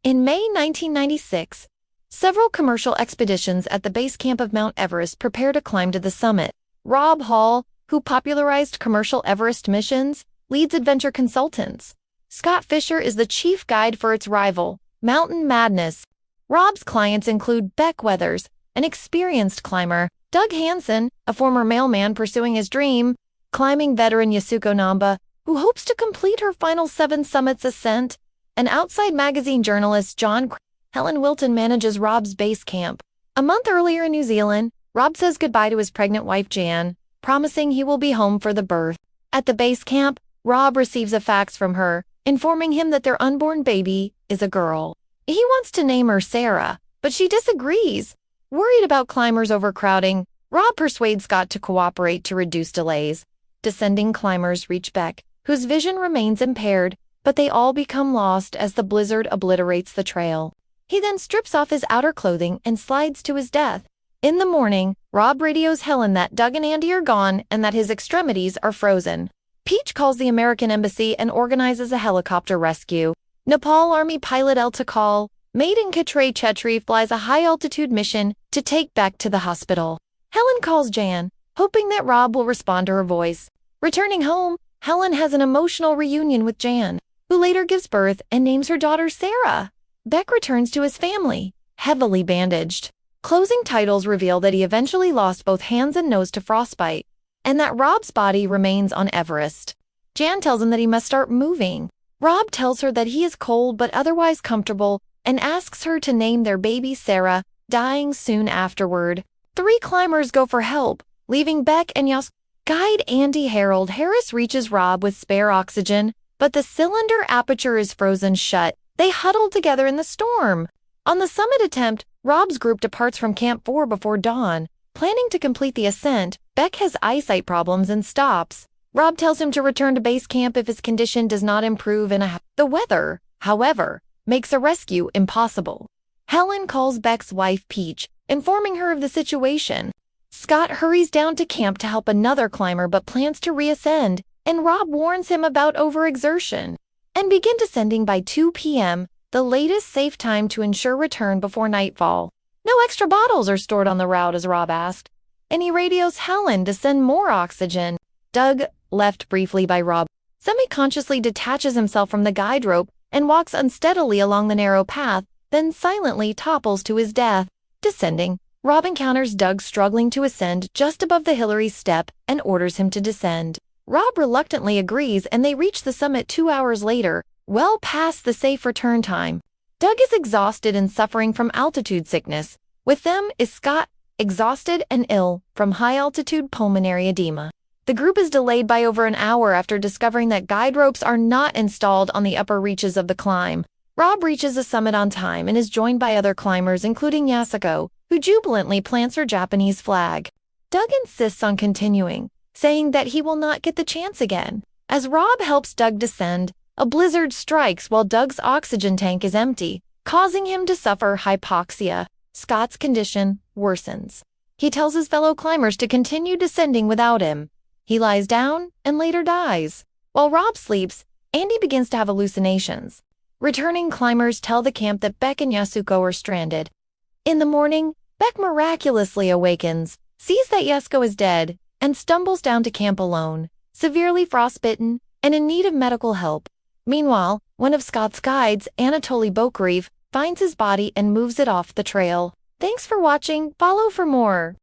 In May 1996, several commercial expeditions at the base camp of Mount Everest prepare to climb to the summit. Rob Hall, who popularized commercial Everest missions, leads adventure consultants. Scott Fisher is the chief guide for its rival, Mountain Madness. Rob's clients include Beck Weathers, an experienced climber, Doug Hansen, a former mailman pursuing his dream, climbing veteran Yasuko Namba, who hopes to complete her final 7 summits ascent, and Outside Magazine journalist John. Helen Wilton manages Rob's base camp. A month earlier in New Zealand, Rob says goodbye to his pregnant wife Jan, promising he will be home for the birth. At the base camp, Rob receives a fax from her, informing him that their unborn baby is a girl. He wants to name her Sarah, but she disagrees. Worried about climbers overcrowding, Rob persuades Scott to cooperate to reduce delays. Descending climbers reach Beck, whose vision remains impaired, but they all become lost as the blizzard obliterates the trail. He then strips off his outer clothing and slides to his death. In the morning, Rob radios Helen that Doug and Andy are gone and that his extremities are frozen. Peach calls the American embassy and organizes a helicopter rescue. Nepal Army pilot El Takal, Maiden Katre Chetri flies a high-altitude mission to take Beck to the hospital. Helen calls Jan, hoping that Rob will respond to her voice. Returning home, Helen has an emotional reunion with Jan, who later gives birth and names her daughter Sarah. Beck returns to his family, heavily bandaged. Closing titles reveal that he eventually lost both hands and nose to frostbite, and that Rob's body remains on Everest. Jan tells him that he must start moving. Rob tells her that he is cold but otherwise comfortable and asks her to name their baby Sarah, dying soon afterward. 3 climbers go for help, leaving Beck and Yas. Guide Andy Harold Harris reaches Rob with spare oxygen, but the cylinder aperture is frozen shut. They huddle together in the storm. On the summit attempt, Rob's group departs from Camp 4 before dawn. Planning to complete the ascent, Beck has eyesight problems and stops. Rob tells him to return to base camp if his condition does not improve The weather, however, makes a rescue impossible. Helen calls Beck's wife Peach, informing her of the situation. Scott hurries down to camp to help another climber but plans to reascend, and Rob warns him about overexertion. And begin descending by 2 p.m., the latest safe time to ensure return before nightfall. No extra bottles are stored on the route, as Rob asked, and he radios Helen to send more oxygen. Doug, left briefly by Rob, semi-consciously detaches himself from the guide rope and walks unsteadily along the narrow path, then silently topples to his death. Descending, Rob encounters Doug struggling to ascend just above the Hillary's step and orders him to descend. Rob reluctantly agrees and they reach the summit 2 hours later, well past the safe return time. Doug is exhausted and suffering from altitude sickness. With them is Scott, exhausted and ill from high-altitude pulmonary edema. The group is delayed by over an hour after discovering that guide ropes are not installed on the upper reaches of the climb. Rob reaches the summit on time and is joined by other climbers including Yasuko, who jubilantly plants her Japanese flag. Doug insists on continuing, saying that he will not get the chance again. As Rob helps Doug descend, a blizzard strikes while Doug's oxygen tank is empty, causing him to suffer hypoxia. Scott's condition worsens. He tells his fellow climbers to continue descending without him. He lies down and later dies. While Rob sleeps, Andy begins to have hallucinations. Returning climbers tell the camp that Beck and Yasuko are stranded. In the morning, Beck miraculously awakens, sees that Yasuko is dead, and stumbles down to camp alone, severely frostbitten and in need of medical help. Meanwhile, one of Scott's guides, Anatoly Bokarev, finds his body and moves it off the trail. Thanks for watching. Follow for more.